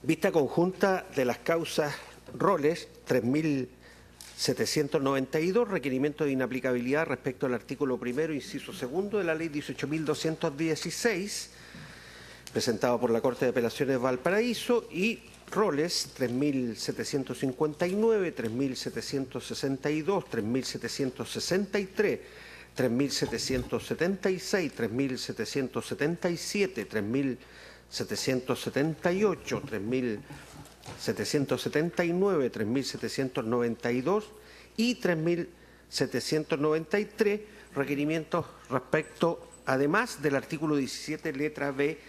Vista conjunta de las causas roles 3.792, requerimiento de inaplicabilidad respecto al artículo primero, inciso segundo de la ley 18.216, presentado por la Corte de Apelaciones de Valparaíso, y roles 3.759, 3.762, 3.763, 3.776, 3.777, 3.778, 3.779, 3.792 y 3.793 requerimientos respecto, además del artículo 17, letra B,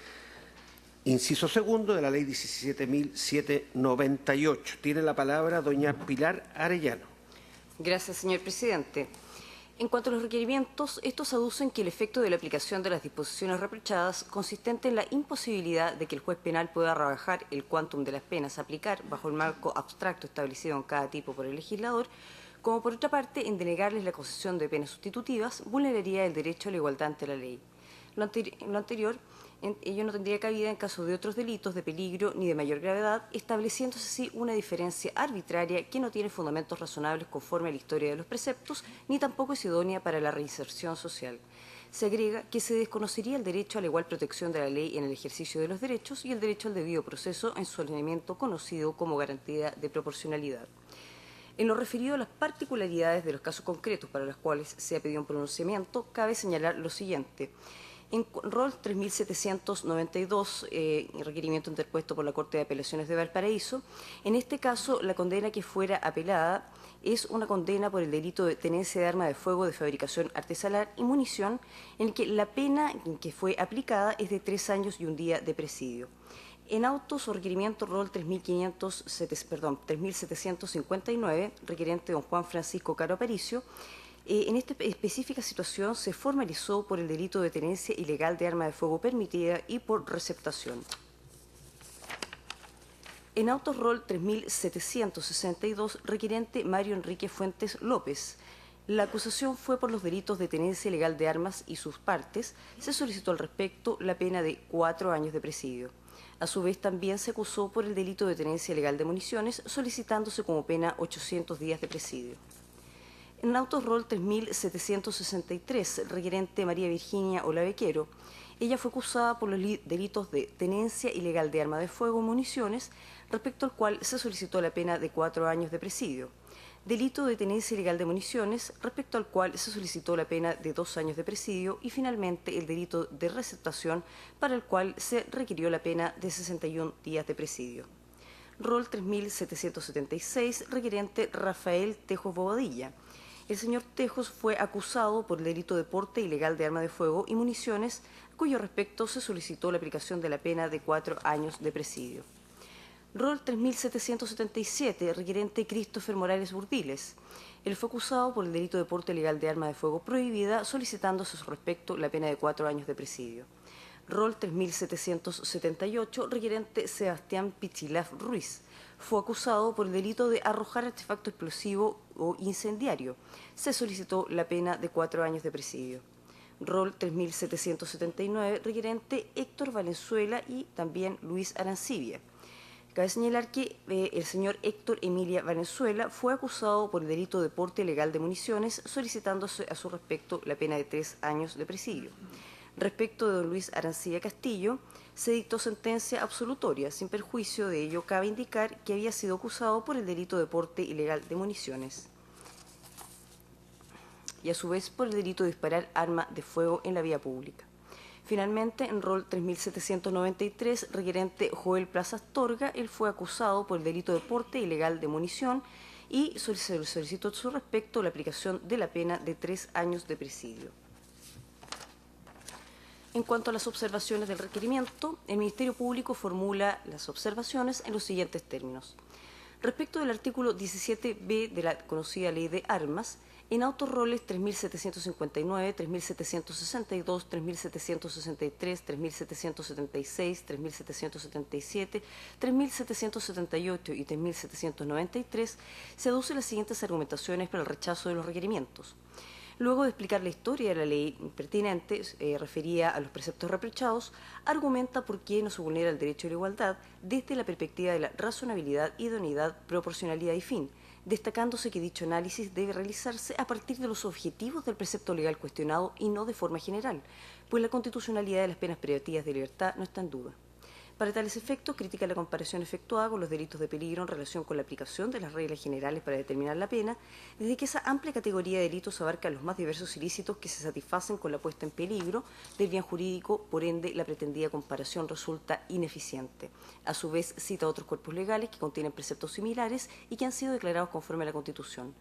inciso segundo de la ley 17.798. Tiene la palabra doña Pilar Arellano. Gracias, señor presidente. En cuanto a los requerimientos, estos aducen que el efecto de la aplicación de las disposiciones reprochadas consistente en la imposibilidad de que el juez penal pueda rebajar el quantum de las penas a aplicar bajo el marco abstracto establecido en cada tipo por el legislador, como por otra parte en denegarles la concesión de penas sustitutivas, vulneraría el derecho a la igualdad ante la ley. Lo anterior, ello no tendría cabida en caso de otros delitos de peligro ni de mayor gravedad, estableciéndose así una diferencia arbitraria que no tiene fundamentos razonables conforme a la historia de los preceptos, ni tampoco es idónea para la reinserción social. Se agrega que se desconocería el derecho a la igual protección de la ley en el ejercicio de los derechos y el derecho al debido proceso en su alineamiento conocido como garantía de proporcionalidad. En lo referido a las particularidades de los casos concretos para los cuales se ha pedido un pronunciamiento, cabe señalar lo siguiente. En rol 3.792, requerimiento interpuesto por la Corte de Apelaciones de Valparaíso, en este caso la condena que fuera apelada es una condena por el delito de tenencia de arma de fuego de fabricación artesanal y munición, en el que la pena que fue aplicada es de 3 años y 1 día de presidio. En autos o requerimiento rol 3.759, requerente don Juan Francisco Caro Aparicio, en esta específica situación se formalizó por el delito de tenencia ilegal de arma de fuego permitida y por receptación. En autos rol 3.762, requerente Mario Enrique Fuentes López. La acusación fue por los delitos de tenencia ilegal de armas y sus partes. Se solicitó al respecto la pena de 4 años de presidio. A su vez, también se acusó por el delito de tenencia ilegal de municiones, solicitándose como pena 800 días de presidio. En autos rol 3.763, requerente María Virginia Olavequero, ella fue acusada por los delitos de tenencia ilegal de arma de fuego y municiones, respecto al cual se solicitó la pena de 4 años de presidio. Delito de tenencia ilegal de municiones, respecto al cual se solicitó la pena de 2 años de presidio, y finalmente el delito de receptación, para el cual se requirió la pena de 61 días de presidio. Rol 3.776, requerente Rafael Tejos Bobadilla. El señor Tejos fue acusado por el delito de porte ilegal de arma de fuego y municiones, cuyo respecto se solicitó la aplicación de la pena de 4 años de presidio. Rol 3.777, requerente Christopher Morales Burdiles. Él fue acusado por el delito de porte ilegal de arma de fuego prohibida, solicitándose a su respecto la pena de 4 años de presidio. Rol 3.778, requerente Sebastián Pichilaf Ruiz. Fue acusado por el delito de arrojar artefacto explosivo o incendiario. Se solicitó la pena de 4 años de presidio. Rol 3.779, requerente Héctor Valenzuela y también Luis Arancibia. Cabe señalar que el señor Héctor Emilia Valenzuela fue acusado por el delito de porte ilegal de municiones, solicitándose a su respecto la pena de 3 años de presidio. Respecto de don Luis Arancibia Castillo, se dictó sentencia absolutoria. Sin perjuicio de ello, cabe indicar que había sido acusado por el delito de porte ilegal de municiones y a su vez por el delito de disparar arma de fuego en la vía pública. Finalmente, en rol 3.793, requerente Joel Plaza Astorga, él fue acusado por el delito de porte ilegal de munición y solicitó a su respecto la aplicación de la pena de 3 años de presidio. En cuanto a las observaciones del requerimiento, el Ministerio Público formula las observaciones en los siguientes términos. Respecto del artículo 17b de la conocida Ley de Armas, en autorroles 3.759, 3.762, 3.763, 3.776, 3.777, 3.778 y 3.793, se aducen las siguientes argumentaciones para el rechazo de los requerimientos. Luego de explicar la historia de la ley pertinente, referida a los preceptos reprochados, argumenta por qué no se vulnera el derecho a la igualdad desde la perspectiva de la razonabilidad, idoneidad, proporcionalidad y fin, destacándose que dicho análisis debe realizarse a partir de los objetivos del precepto legal cuestionado y no de forma general, pues la constitucionalidad de las penas privativas de libertad no está en duda. Para tales efectos, critica la comparación efectuada con los delitos de peligro en relación con la aplicación de las reglas generales para determinar la pena, desde que esa amplia categoría de delitos abarca los más diversos ilícitos que se satisfacen con la puesta en peligro del bien jurídico, por ende, la pretendida comparación resulta ineficiente. A su vez, cita otros cuerpos legales que contienen preceptos similares y que han sido declarados conforme a la Constitución.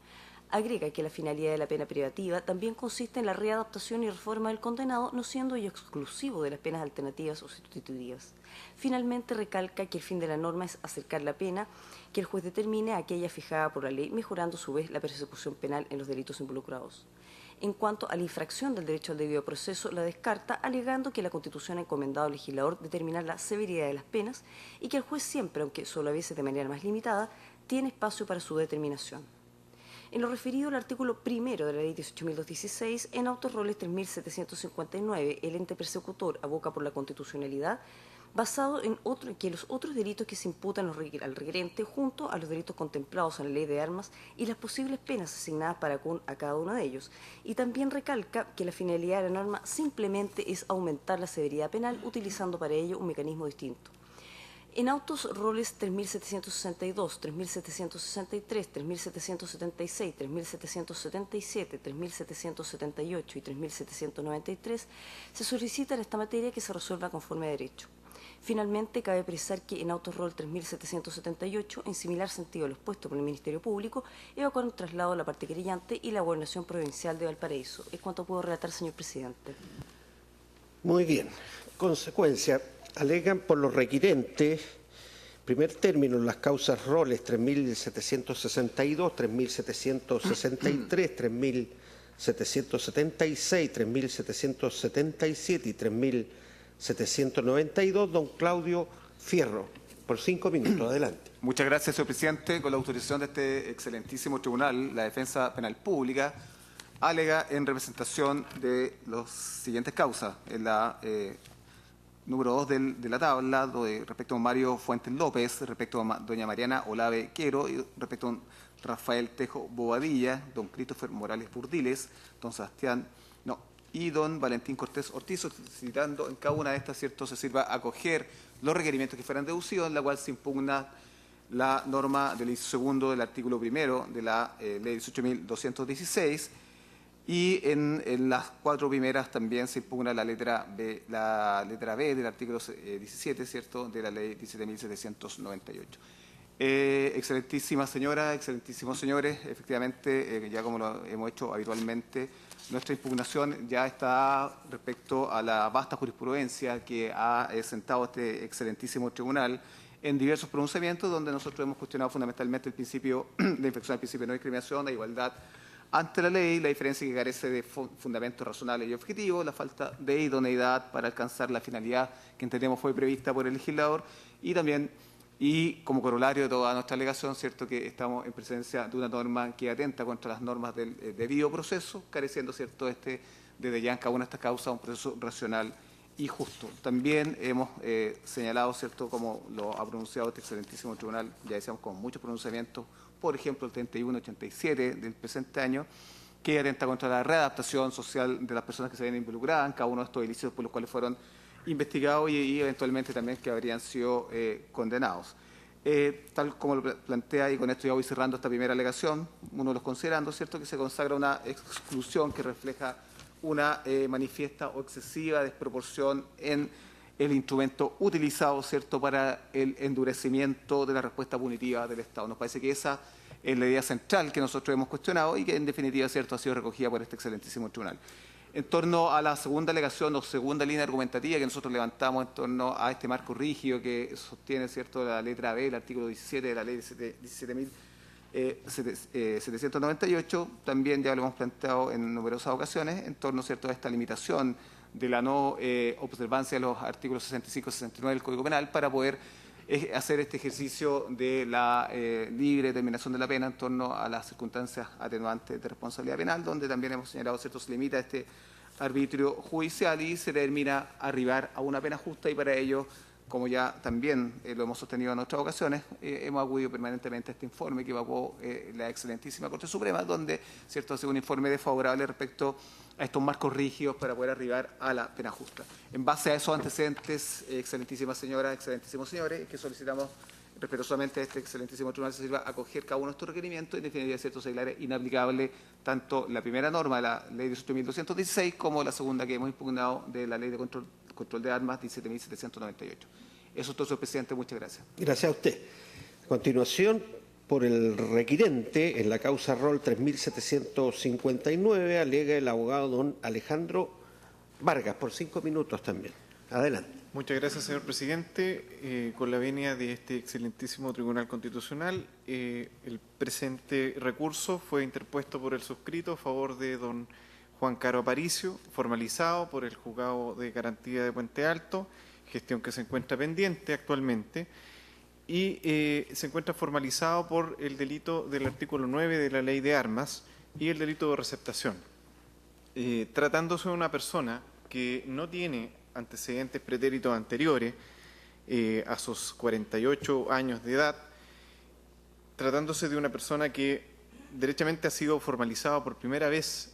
Agrega que la finalidad de la pena privativa también consiste en la readaptación y reforma del condenado, no siendo ello exclusivo de las penas alternativas o sustitutivas. Finalmente, recalca que el fin de la norma es acercar la pena que el juez determine a aquella fijada por la ley, mejorando a su vez la persecución penal en los delitos involucrados. En cuanto a la infracción del derecho al debido proceso, la descarta, alegando que la Constitución ha encomendado al legislador determinar la severidad de las penas y que el juez siempre, aunque solo a veces de manera más limitada, tiene espacio para su determinación. En lo referido al artículo primero de la Ley 18.216, en autos roles 3.759, el ente persecutor aboca por la constitucionalidad, basado en que los otros delitos que se imputan al requerente junto a los delitos contemplados en la Ley de Armas y las posibles penas asignadas a cada uno de ellos. Y también recalca que la finalidad de la norma simplemente es aumentar la severidad penal, utilizando para ello un mecanismo distinto. En autos roles 3.762, 3.763, 3.776, 3.777, 3.778 y 3.793 se solicita en esta materia que se resuelva conforme a derecho. Finalmente, cabe precisar que en autos rol 3.778, en similar sentido a lo expuesto por el Ministerio Público, evacuaron traslado a la parte querellante y la Gobernación Provincial de Valparaíso. Es cuanto puedo relatar, señor presidente. Muy bien. Consecuencia. Alegan por los requirentes, primer término, las causas roles 3.762, 3.763, 3.776, 3.777 y 3.792, don Claudio Fierro. Por 5 minutos, adelante. Muchas gracias, señor presidente. Con la autorización de este excelentísimo tribunal, la Defensa Penal Pública alega en representación de las siguientes causas. En la número 2 de la tabla, respecto a Mario Fuentes López, respecto a doña Mariana Olave Quero, y respecto a don Rafael Tejo Bobadilla, don Christopher Morales Burdiles, don Sebastián, y don Valentín Cortés Ortiz, solicitando en cada una de estas, ¿cierto?, se sirva a acoger los requerimientos que fueran deducidos, en la cual se impugna la norma del inciso segundo del artículo primero de la ley 18.216, y en las 4 primeras también se impugna la letra B del artículo 17, ¿cierto?, de la ley 17.798. Excelentísima señora, excelentísimos señores, efectivamente, ya como lo hemos hecho habitualmente, nuestra impugnación ya está respecto a la vasta jurisprudencia que ha sentado este excelentísimo tribunal en diversos pronunciamientos, donde nosotros hemos cuestionado fundamentalmente el principio de infracción al principio de no discriminación, de igualdad ante la ley, la diferencia que carece de fundamentos razonables y objetivos, la falta de idoneidad para alcanzar la finalidad que entendemos fue prevista por el legislador, y también, y como corolario de toda nuestra alegación, cierto, que estamos en presencia de una norma que atenta contra las normas del debido proceso, careciendo, cierto, desde ya en cada una de estas causas un proceso racional y justo. También hemos señalado, cierto, como lo ha pronunciado este excelentísimo tribunal, ya decíamos con muchos pronunciamientos, por ejemplo, el 3187 del presente año, que atenta contra la readaptación social de las personas que se ven involucradas en cada uno de estos ilícitos por los cuales fueron investigados y eventualmente también que habrían sido condenados. Tal como lo plantea, y con esto ya voy cerrando esta primera alegación, uno de los considerando, ¿cierto?, que se consagra una exclusión que refleja una manifiesta o excesiva desproporción en el instrumento utilizado, ¿cierto?, para el endurecimiento de la respuesta punitiva del Estado. Nos parece que esa es la idea central que nosotros hemos cuestionado y que, en definitiva, ¿cierto?, ha sido recogida por este excelentísimo tribunal. En torno a la segunda alegación o segunda línea argumentativa que nosotros levantamos en torno a este marco rígido que sostiene, ¿cierto?, la letra B, el artículo 17 de la ley 17.798, también ya lo hemos planteado en numerosas ocasiones, en torno, ¿cierto?, a esta limitación de la no observancia de los artículos 65 y 69 del Código Penal para poder es hacer este ejercicio de la libre determinación de la pena en torno a las circunstancias atenuantes de responsabilidad penal, donde también hemos señalado, ¿cierto?, se limita este arbitrio judicial y se termina arribar a una pena justa, y para ello, como ya también lo hemos sostenido en otras ocasiones, hemos acudido permanentemente a este informe que evacuó la excelentísima Corte Suprema, donde, ¿cierto?, hace un informe desfavorable respecto a estos marcos rígidos para poder arribar a la pena justa. En base a esos antecedentes, excelentísimas señoras, excelentísimos señores, que solicitamos respetuosamente a este excelentísimo tribunal se sirva a acoger cada uno de estos requerimientos, y en definitiva, ¿cierto?, se declare inaplicable tanto la primera norma de la ley 18.216 como la segunda que hemos impugnado de la ley de control de armas 17.798. Eso es todo, señor presidente. Muchas gracias. Gracias a usted. A continuación, por el requirente, en la causa rol 3759, alega el abogado don Alejandro Vargas, por 5 minutos también. Adelante. Muchas gracias, señor presidente. Con la venia de este excelentísimo Tribunal Constitucional, el presente recurso fue interpuesto por el suscrito a favor de don Juan Caro Aparicio, formalizado por el Juzgado de Garantía de Puente Alto, gestión que se encuentra pendiente actualmente, y se encuentra formalizado por el delito del artículo 9 de la Ley de Armas y el delito de receptación. Tratándose de una persona que no tiene antecedentes pretéritos anteriores a sus 48 años de edad, tratándose de una persona que derechamente ha sido formalizado por primera vez,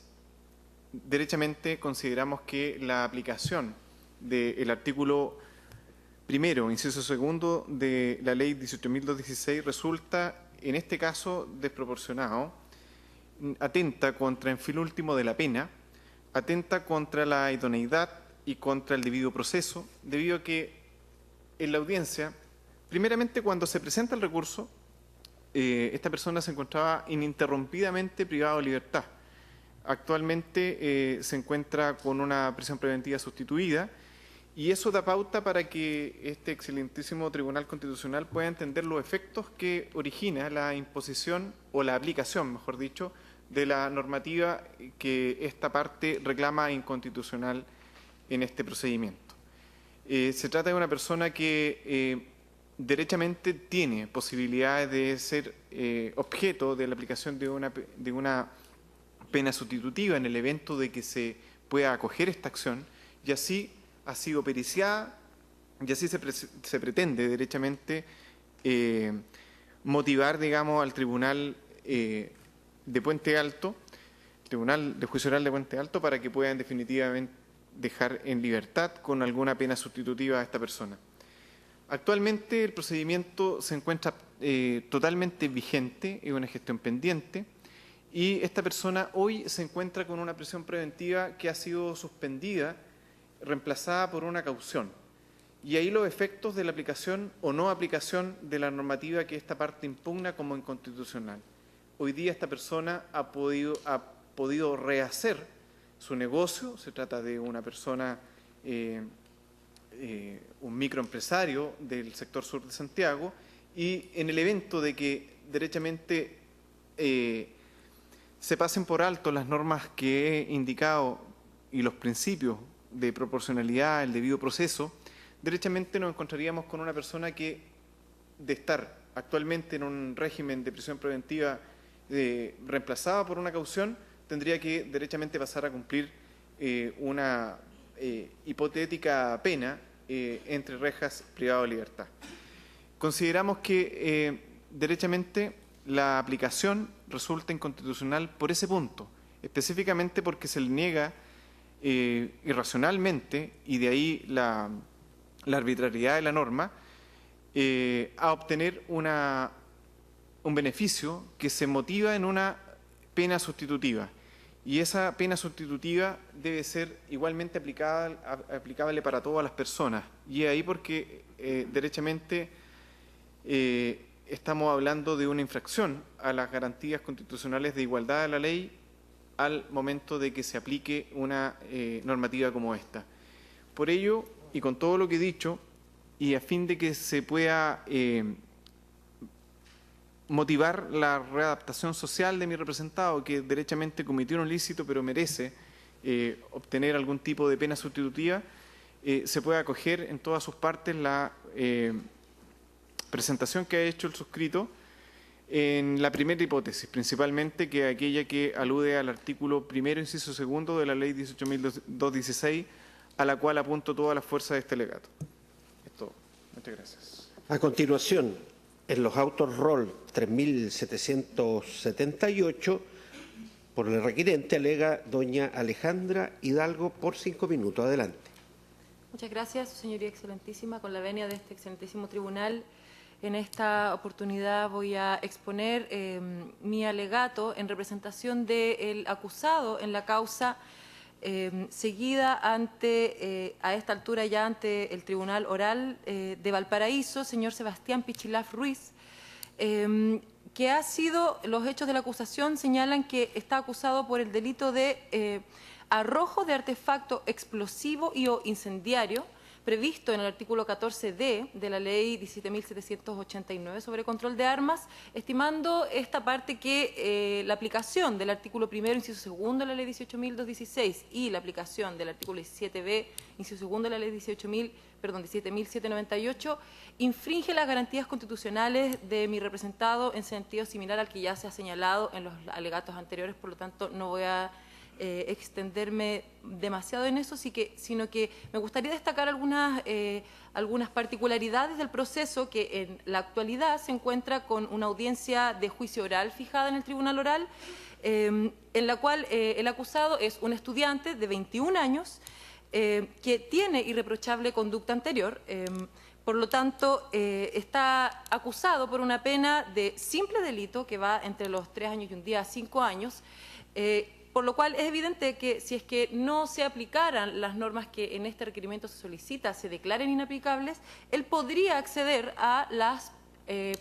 derechamente consideramos que la aplicación del artículo primero, inciso segundo de la ley 18.216 resulta, en este caso, desproporcionado, atenta contra el fin último de la pena, atenta contra la idoneidad y contra el debido proceso, debido a que en la audiencia, primeramente cuando se presenta el recurso, esta persona se encontraba ininterrumpidamente privado de libertad. Actualmente se encuentra con una prisión preventiva sustituida, y eso da pauta para que este excelentísimo Tribunal Constitucional pueda entender los efectos que origina la imposición, o la aplicación, mejor dicho, de la normativa que esta parte reclama inconstitucional en este procedimiento. Se trata de una persona que derechamente tiene posibilidades de ser objeto de la aplicación de una pena sustitutiva en el evento de que se pueda acoger esta acción, y así ha sido periciada, y así se pretende derechamente motivar, digamos, al Tribunal de Puente Alto, Tribunal de Juicio Oral de Puente Alto, para que puedan definitivamente dejar en libertad con alguna pena sustitutiva a esta persona. Actualmente el procedimiento se encuentra totalmente vigente, es una gestión pendiente, y esta persona hoy se encuentra con una prisión preventiva que ha sido suspendida, reemplazada por una caución. Y ahí los efectos de la aplicación o no aplicación de la normativa que esta parte impugna como inconstitucional. Hoy día esta persona ha podido rehacer su negocio. Se trata de una persona, un microempresario del sector sur de Santiago, y en el evento de que derechamente se pasen por alto las normas que he indicado y los principios de proporcionalidad, el debido proceso, derechamente nos encontraríamos con una persona que, de estar actualmente en un régimen de prisión preventiva reemplazada por una caución, tendría que derechamente pasar a cumplir una hipotética pena entre rejas privado de libertad. Consideramos que derechamente la aplicación resulta inconstitucional por ese punto, específicamente porque se le niega irracionalmente, y de ahí la arbitrariedad de la norma, a obtener un beneficio que se motiva en una pena sustitutiva. Y esa pena sustitutiva debe ser igualmente aplicable para todas las personas. Y ahí porque derechamente estamos hablando de una infracción a las garantías constitucionales de igualdad de la ley al momento de que se aplique una normativa como esta. Por ello, y con todo lo que he dicho, y a fin de que se pueda motivar la readaptación social de mi representado, que derechamente cometió un ilícito pero merece obtener algún tipo de pena sustitutiva, se puede acoger en todas sus partes presentación que ha hecho el suscrito en la primera hipótesis, principalmente que aquella que alude al artículo 1º, inciso 2 de la Ley 18.216, a la cual apunto todas las fuerzas de este alegato. Es todo. Muchas gracias. A continuación, en los autos roll 3778, por el requirente alega doña Alejandra Hidalgo por 5 minutos. Adelante. Muchas gracias, Su Señoría Excelentísima. Con la venia de este excelentísimo tribunal, en esta oportunidad voy a exponer mi alegato en representación del acusado en la causa seguida a esta altura ya ante el Tribunal Oral de Valparaíso, señor Sebastián Pichilaf Ruiz, que los hechos de la acusación señalan que está acusado por el delito de arrojo de artefacto explosivo y o incendiario, previsto en el artículo 14d de la Ley 17.789 sobre control de armas, estimando esta parte que la aplicación del artículo 1º, inciso 2 de la Ley 18.216 y la aplicación del artículo 17b, inciso 2 de la Ley 17.798, infringe las garantías constitucionales de mi representado en sentido similar al que ya se ha señalado en los alegatos anteriores, por lo tanto no voy a extenderme demasiado en eso, sino que me gustaría destacar algunas particularidades del proceso que en la actualidad se encuentra con una audiencia de juicio oral fijada en el Tribunal Oral, en la cual el acusado es un estudiante de 21 años que tiene irreprochable conducta anterior. Por lo tanto, está acusado por una pena de simple delito que va entre los 3 años y un día a 5 años, por lo cual es evidente que si es que no se aplicaran las normas que en este requerimiento se solicita, se declaren inaplicables, él podría acceder a las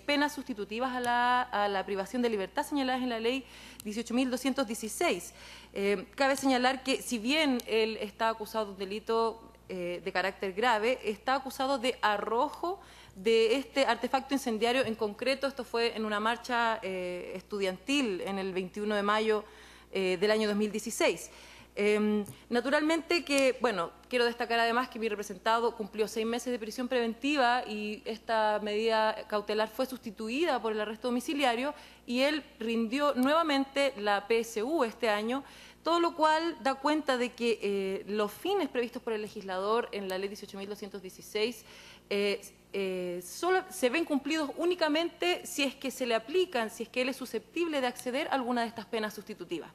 penas sustitutivas a la privación de libertad señaladas en la Ley 18.216. Cabe señalar que si bien él está acusado de un delito de carácter grave, está acusado de arrojo de este artefacto incendiario. En concreto, esto fue en una marcha estudiantil en el 21 de mayo del año 2016. Naturalmente que, bueno, quiero destacar además que mi representado cumplió 6 meses de prisión preventiva y esta medida cautelar fue sustituida por el arresto domiciliario y él rindió nuevamente la PSU este año, todo lo cual da cuenta de que los fines previstos por el legislador en la Ley 18.216 solo se ven cumplidos únicamente si es que se le aplican, si es que él es susceptible de acceder a alguna de estas penas sustitutivas.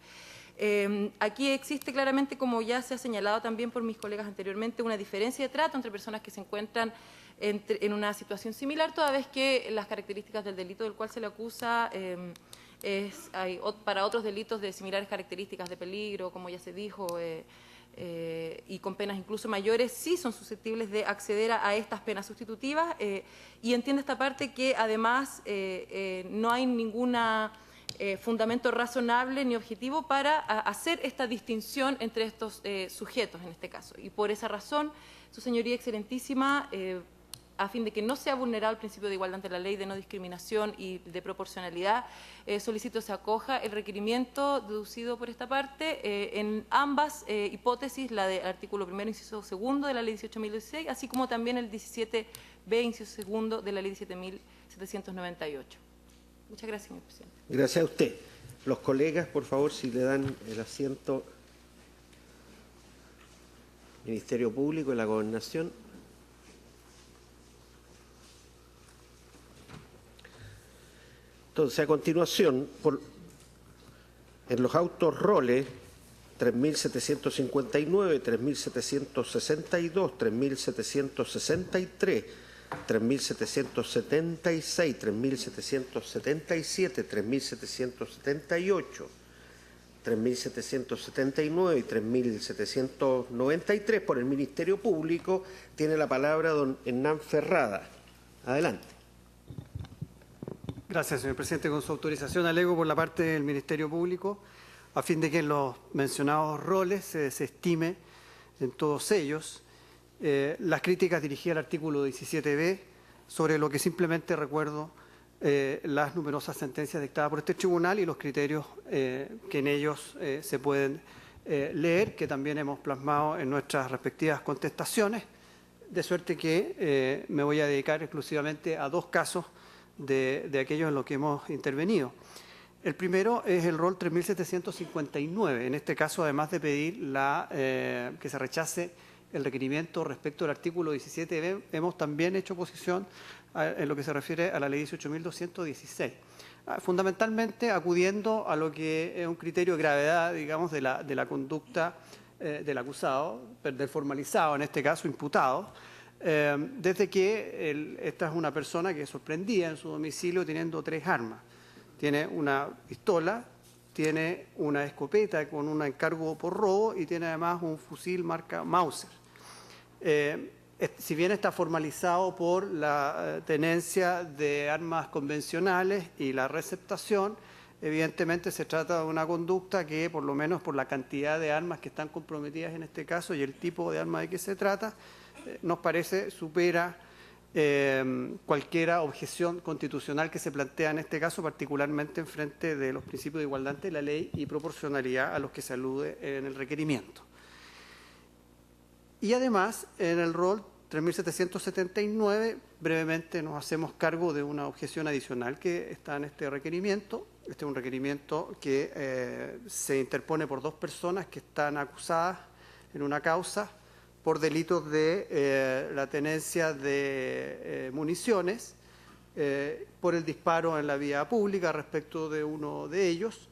Aquí existe claramente, como ya se ha señalado también por mis colegas anteriormente, una diferencia de trato entre personas que se encuentran en una situación similar, toda vez que las características del delito del cual se le acusa para otros delitos de similares características de peligro, como ya se dijo, y con penas incluso mayores, sí son susceptibles de acceder a estas penas sustitutivas, y entiende esta parte que además no hay ninguna fundamento razonable ni objetivo para hacer esta distinción entre estos sujetos en este caso. Y por esa razón, Su Señoría Excelentísima, a fin de que no sea vulnerado el principio de igualdad ante la ley, de no discriminación y de proporcionalidad, solicito se acoja el requerimiento deducido por esta parte en ambas hipótesis, la del artículo 1º, inciso 2 de la Ley 18.016, así como también el 17b, inciso 2 de la Ley 17.798. Muchas gracias, señor presidente. Gracias a usted. Los colegas, por favor, si le dan el asiento. Ministerio Público y la Gobernación. Entonces, a continuación, en los autos roles 3.759, 3.762, 3.763, 3.776, 3.777, 3.778, 3.779 y 3.793 por el Ministerio Público, tiene la palabra don Hernán Ferrada. Adelante. Gracias, señor presidente. Con su autorización alego por la parte del Ministerio Público, a fin de que en los mencionados roles se desestime en todos ellos las críticas dirigidas al artículo 17b, sobre lo que simplemente recuerdo las numerosas sentencias dictadas por este tribunal y los criterios que en ellos se pueden leer, que también hemos plasmado en nuestras respectivas contestaciones, de suerte que me voy a dedicar exclusivamente a dos casos de aquellos en los que hemos intervenido. El primero es el rol 3759. En este caso, además de pedir que se rechace el requerimiento respecto al artículo 17b, hemos también hecho oposición en lo que se refiere a la ley 18.216. Fundamentalmente acudiendo a lo que es un criterio de gravedad, digamos, de la conducta del acusado, del formalizado, en este caso imputado, desde que esta es una persona que es sorprendida en su domicilio teniendo 3 armas. Tiene una pistola, tiene una escopeta con un encargo por robo y tiene además un fusil marca Mauser. Si bien está formalizado por la tenencia de armas convencionales y la receptación, evidentemente se trata de una conducta que, por lo menos por la cantidad de armas que están comprometidas en este caso y el tipo de arma de que se trata, nos parece supera cualquier objeción constitucional que se plantea en este caso, particularmente en frente de los principios de igualdad ante la ley y proporcionalidad a los que se alude en el requerimiento. Y además, en el rol 3779, brevemente nos hacemos cargo de una objeción adicional que está en este requerimiento. Este es un requerimiento que se interpone por 2 personas que están acusadas en una causa por delitos de la tenencia de municiones, por el disparo en la vía pública respecto de uno de ellos,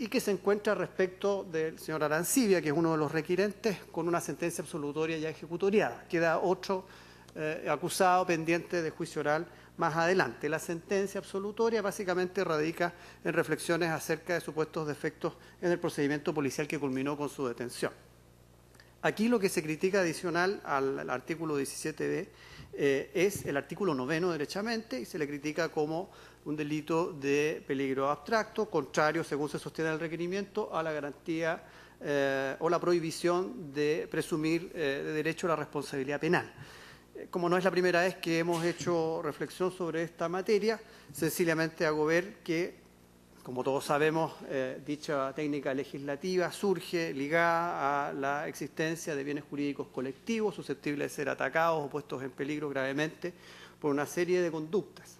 y que se encuentra respecto del señor Arancibia, que es uno de los requirentes, con una sentencia absolutoria ya ejecutoriada. Queda otro acusado pendiente de juicio oral más adelante. La sentencia absolutoria básicamente radica en reflexiones acerca de supuestos defectos en el procedimiento policial que culminó con su detención. Aquí lo que se critica adicional al artículo 17b es el artículo 9 derechamente, y se le critica como un delito de peligro abstracto, contrario, según se sostiene el requerimiento, a la garantía o la prohibición de presumir de derecho a la responsabilidad penal. Como no es la primera vez que hemos hecho reflexión sobre esta materia, sencillamente hago ver que, como todos sabemos, dicha técnica legislativa surge ligada a la existencia de bienes jurídicos colectivos susceptibles de ser atacados o puestos en peligro gravemente por una serie de conductas.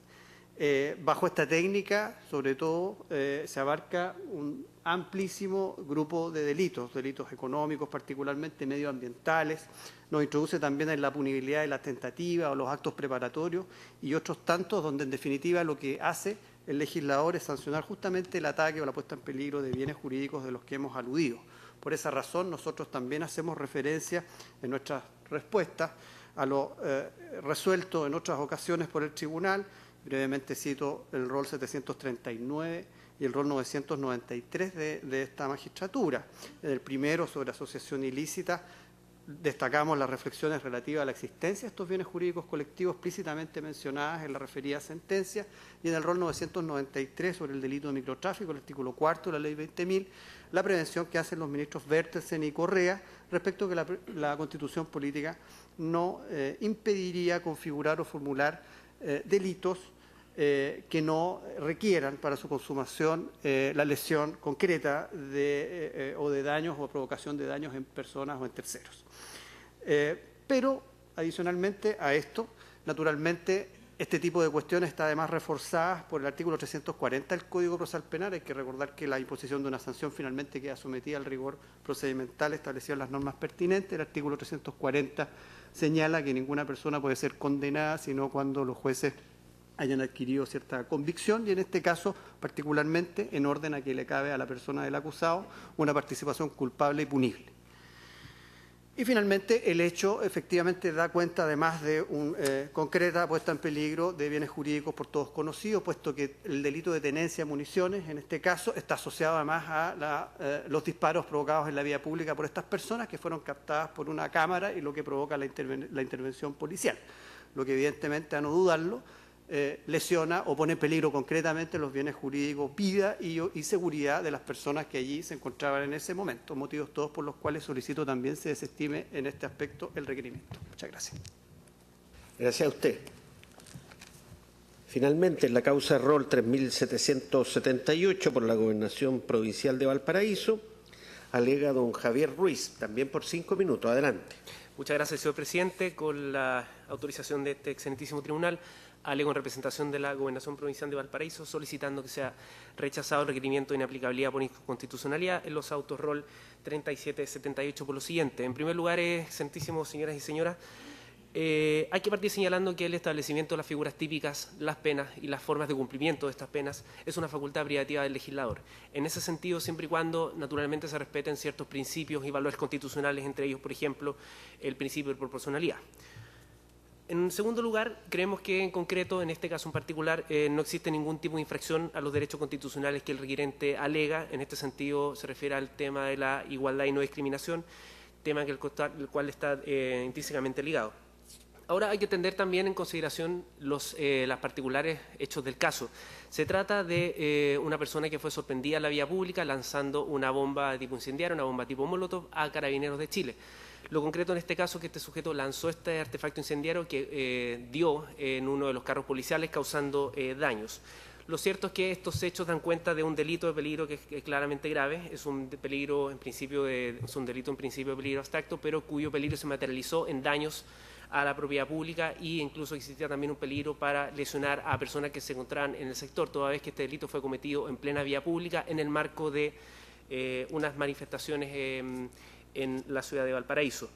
Bajo esta técnica, sobre todo, se abarca un amplísimo grupo de delitos económicos, particularmente medioambientales. Nos introduce también en la punibilidad de la tentativa o los actos preparatorios y otros tantos donde, en definitiva, lo que hace el legislador es sancionar justamente el ataque o la puesta en peligro de bienes jurídicos de los que hemos aludido. Por esa razón, nosotros también hacemos referencia en nuestras respuestas a lo resuelto en otras ocasiones por el tribunal. Brevemente cito el rol 739 y el rol 993 de esta magistratura. En el primero, sobre asociación ilícita, destacamos las reflexiones relativas a la existencia de estos bienes jurídicos colectivos explícitamente mencionadas en la referida sentencia, y en el rol 993 sobre el delito de microtráfico, el artículo 4 de la ley 20.000, la prevención que hacen los ministros Bertelsen y Correa respecto a que la Constitución política no impediría configurar o formular delitos que no requieran para su consumación la lesión concreta o de daños o provocación de daños en personas o en terceros. Pero, adicionalmente a esto, naturalmente, este tipo de cuestiones está además reforzada por el artículo 340 del Código Procesal Penal. Hay que recordar que la imposición de una sanción finalmente queda sometida al rigor procedimental establecido en las normas pertinentes. El artículo 340 señala que ninguna persona puede ser condenada sino cuando los jueces hayan adquirido cierta convicción, y en este caso particularmente en orden a que le cabe a la persona del acusado una participación culpable y punible. Y finalmente el hecho efectivamente da cuenta además de una concreta puesta en peligro de bienes jurídicos por todos conocidos, puesto que el delito de tenencia de municiones en este caso está asociado además a los disparos provocados en la vía pública por estas personas que fueron captadas por una cámara, y lo que provoca la intervención policial, lo que evidentemente, a no dudarlo, lesiona o pone en peligro concretamente los bienes jurídicos, vida y seguridad de las personas que allí se encontraban en ese momento, motivos todos por los cuales solicito también se desestime en este aspecto el requerimiento. Muchas gracias. Gracias a usted. Finalmente, en la causa rol 3778 por la Gobernación Provincial de Valparaíso, alega don Javier Ruiz, también por 5 minutos. Adelante. Muchas gracias, señor presidente. Con la autorización de este excelentísimo tribunal, alego en representación de la Gobernación Provincial de Valparaíso, solicitando que sea rechazado el requerimiento de inaplicabilidad por inconstitucionalidad en los autos rol 3778 por lo siguiente. En primer lugar, excelentísimos señoras y señoras, hay que partir señalando que el establecimiento de las figuras típicas, las penas y las formas de cumplimiento de estas penas es una facultad privativa del legislador. En ese sentido, siempre y cuando naturalmente se respeten ciertos principios y valores constitucionales, entre ellos, por ejemplo, el principio de proporcionalidad. En segundo lugar, creemos que en concreto, en este caso en particular, no existe ningún tipo de infracción a los derechos constitucionales que el requerente alega. En este sentido, se refiere al tema de la igualdad y no discriminación, tema que el cual está intrínsecamente ligado. Ahora hay que tener también en consideración los particulares hechos del caso. Se trata de una persona que fue sorprendida en la vía pública lanzando una bomba de tipo incendiario, una bomba tipo Molotov, a Carabineros de Chile. Lo concreto en este caso es que este sujeto lanzó este artefacto incendiario que dio en uno de los carros policiales causando daños. Lo cierto es que estos hechos dan cuenta de un delito de peligro que es claramente grave, es un delito en principio de peligro abstracto, pero cuyo peligro se materializó en daños a la propiedad pública e incluso existía también un peligro para lesionar a personas que se encontraban en el sector, toda vez que este delito fue cometido en plena vía pública en el marco de unas manifestaciones en la ciudad de Valparaíso.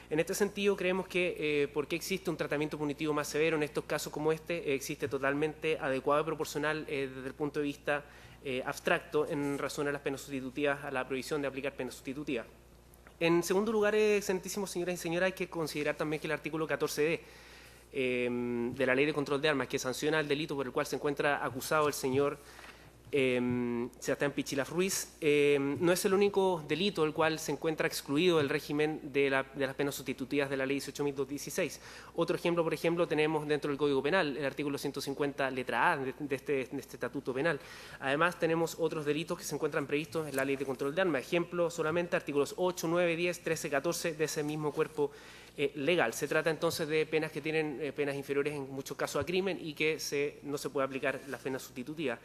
En este sentido, creemos que porque existe un tratamiento punitivo más severo en estos casos como este, existe totalmente adecuado y proporcional desde el punto de vista abstracto en razón a las penas sustitutivas, a la prohibición de aplicar penas sustitutivas. En segundo lugar, excelentísimos señoras y señores, hay que considerar también que el artículo 14D de la Ley de Control de Armas, que sanciona el delito por el cual se encuentra acusado el señor Sebastián Pichilaf Ruiz, no es el único delito el cual se encuentra excluido del régimen de las penas sustitutivas de la Ley 18.216. Otro ejemplo, por ejemplo, tenemos dentro del Código Penal, el artículo 150, letra A de este estatuto penal. Además, tenemos otros delitos que se encuentran previstos en la Ley de Control de Armas. Ejemplo, solamente artículos 8, 9, 10, 13, 14 de ese mismo cuerpo legal. Se trata entonces de penas que tienen penas inferiores en muchos casos a crimen y que no se puede aplicar la pena sustitutiva.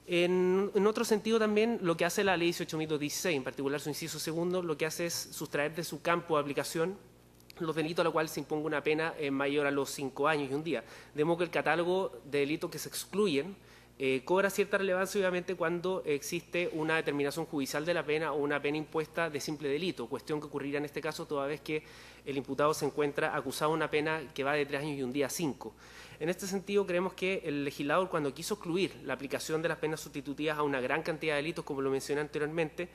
En otro sentido también, lo que hace la Ley 18.216, en particular su inciso segundo, lo que hace es sustraer de su campo de aplicación los delitos a los cuales se imponga una pena mayor a los 5 años y un día. De modo que el catálogo de delitos que se excluyen cobra cierta relevancia, obviamente, cuando existe una determinación judicial de la pena o una pena impuesta de simple delito, cuestión que ocurrirá en este caso toda vez que el imputado se encuentra acusado de una pena que va de 3 años y un día a 5. En este sentido, creemos que el legislador, cuando quiso excluir la aplicación de las penas sustitutivas a una gran cantidad de delitos, como lo mencioné anteriormente,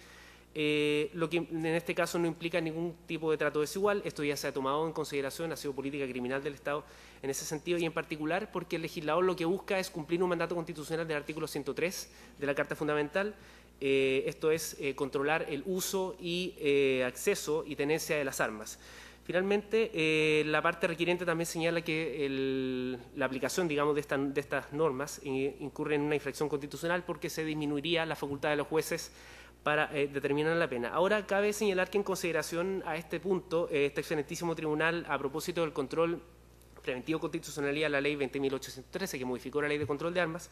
lo que en este caso no implica ningún tipo de trato desigual. Esto ya se ha tomado en consideración, ha sido política criminal del Estado en ese sentido, y en particular porque el legislador lo que busca es cumplir un mandato constitucional del artículo 103 de la Carta Fundamental, esto es controlar el uso y acceso y tenencia de las armas. Finalmente, la parte requiriente también señala que la aplicación, digamos, de estas normas incurre en una infracción constitucional porque se disminuiría la facultad de los jueces para determinar la pena. Ahora, cabe señalar que en consideración a este punto, este excelentísimo tribunal, a propósito del control preventivo constitucionalidad de la Ley 20.813, que modificó la Ley de Control de Armas,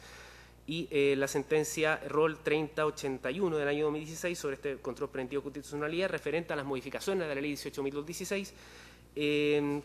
y la sentencia ROL 3081 del año 2016 sobre este control preventivo de constitucionalidad referente a las modificaciones de la Ley 18.216,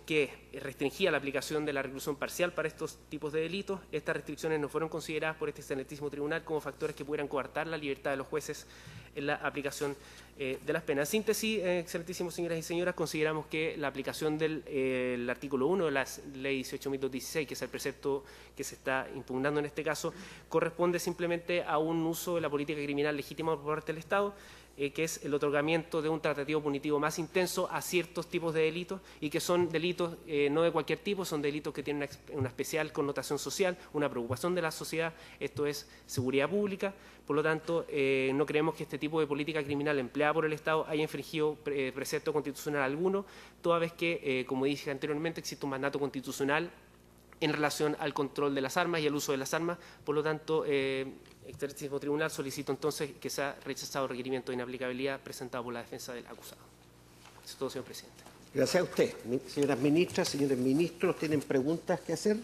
que restringía la aplicación de la reclusión parcial para estos tipos de delitos. Estas restricciones no fueron consideradas por este excelentísimo tribunal como factores que pudieran coartar la libertad de los jueces en la aplicación de las penas. En síntesis, excelentísimos señoras y señoras, consideramos que la aplicación del artículo 1 de la Ley 18.216, que es el precepto que se está impugnando en este caso, corresponde simplemente a un uso de la política criminal legítima por parte del Estado, que es el otorgamiento de un tratativo punitivo más intenso a ciertos tipos de delitos y que son delitos no de cualquier tipo, son delitos que tienen una especial connotación social, una preocupación de la sociedad, esto es seguridad pública. Por lo tanto, no creemos que este tipo de política criminal empleada por el Estado haya infringido precepto constitucional alguno, toda vez que, como dije anteriormente, existe un mandato constitucional en relación al control de las armas y al uso de las armas. Por lo tanto, excelentísimo tribunal, solicito entonces que sea rechazado el requerimiento de inaplicabilidad presentado por la defensa del acusado. Eso es todo, señor presidente. Gracias a usted. Señoras ministras, señores ministros, ¿tienen preguntas que hacer?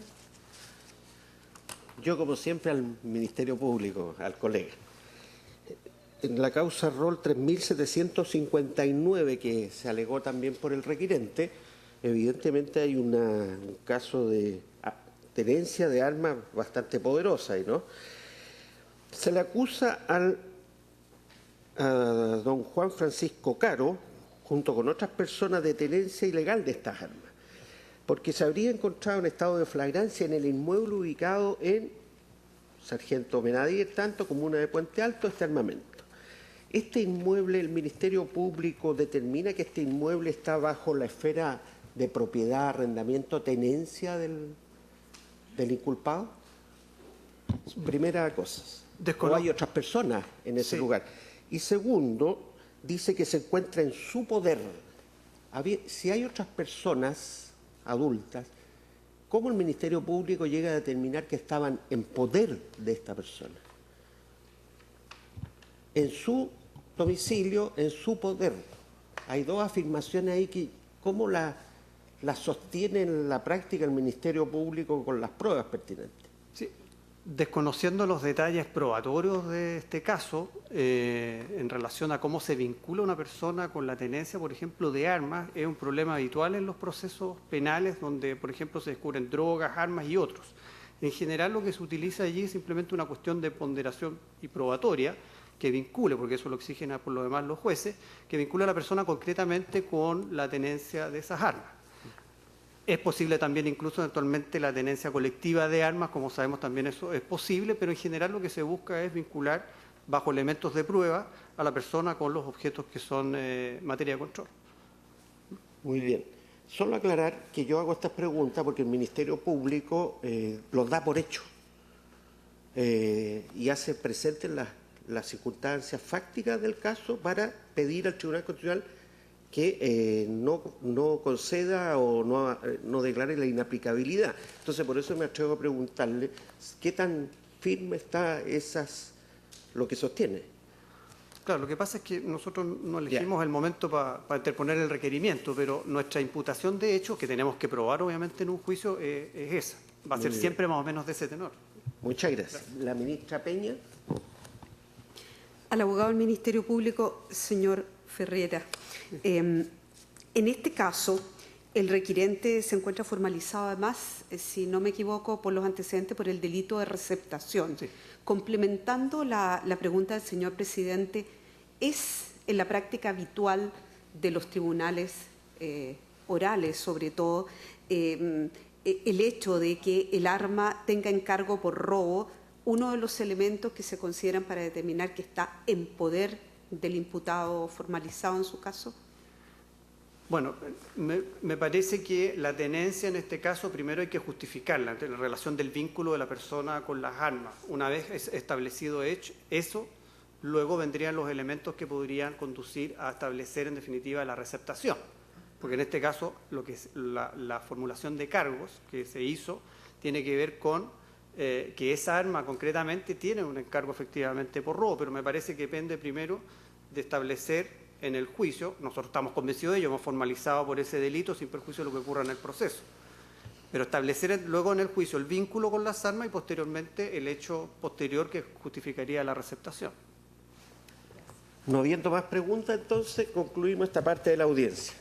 Yo, como siempre, al Ministerio Público, al colega. En la causa ROL 3759, que se alegó también por el requirente, evidentemente hay un caso de tenencia de armas bastante poderosa, ¿no? Se le acusa a don Juan Francisco Caro, junto con otras personas, de tenencia ilegal de estas armas, porque se habría encontrado en estado de flagrancia en el inmueble ubicado en Sargento Menadier, tanto comuna de Puente Alto, este armamento. Este inmueble, el Ministerio Público determina que este inmueble está bajo la esfera de propiedad, arrendamiento, tenencia del inculpado. Primera cosa. ¿O hay otras personas en ese lugar? Y segundo, dice que se encuentra en su poder. Si hay otras personas adultas, ¿cómo el Ministerio Público llega a determinar que estaban en poder de esta persona? En su domicilio, en su poder. Hay dos afirmaciones ahí que, ¿cómo las sostiene en la práctica el Ministerio Público con las pruebas pertinentes? Sí. Desconociendo los detalles probatorios de este caso, en relación a cómo se vincula una persona con la tenencia, por ejemplo, de armas, es un problema habitual en los procesos penales donde, por ejemplo, se descubren drogas, armas y otros. En general, lo que se utiliza allí es simplemente una cuestión de ponderación y probatoria que vincule, porque eso lo exigen por lo demás los jueces, que vincule a la persona concretamente con la tenencia de esas armas. Es posible también incluso eventualmente la tenencia colectiva de armas, como sabemos también eso es posible, pero en general lo que se busca es vincular bajo elementos de prueba a la persona con los objetos que son materia de control. Muy bien. Solo aclarar que yo hago estas preguntas porque el Ministerio Público los da por hecho y hace presentes las circunstancias fácticas del caso para pedir al Tribunal Constitucional que no conceda o no declare la inaplicabilidad. Entonces, por eso me atrevo a preguntarle qué tan firme está lo que sostiene. Claro, lo que pasa es que nosotros no elegimos el momento para interponer el requerimiento, pero nuestra imputación de hechos, que tenemos que probar obviamente en un juicio, es esa. Va a ser siempre más o menos de ese tenor. Muchas gracias. La ministra Peña. Al abogado del Ministerio Público, señor Ferreira. En este caso, el requirente se encuentra formalizado además, si no me equivoco, por los antecedentes por el delito de receptación. Sí. Complementando la pregunta del señor presidente, ¿es en la práctica habitual de los tribunales orales, sobre todo, el hecho de que el arma tenga encargo por robo uno de los elementos que se consideran para determinar que está en poder del imputado formalizado en su caso? Bueno, me parece que la tenencia en este caso primero hay que justificarla, la relación del vínculo de la persona con las armas. Una vez establecido eso, luego vendrían los elementos que podrían conducir a establecer en definitiva la receptación. Porque en este caso la formulación de cargos que se hizo tiene que ver con que esa arma concretamente tiene un encargo efectivamente por robo, pero me parece que depende primero de establecer en el juicio, nosotros estamos convencidos de ello, hemos formalizado por ese delito sin perjuicio de lo que ocurra en el proceso, pero establecer luego en el juicio el vínculo con las armas y posteriormente el hecho posterior que justificaría la receptación. No habiendo más preguntas, entonces concluimos esta parte de la audiencia.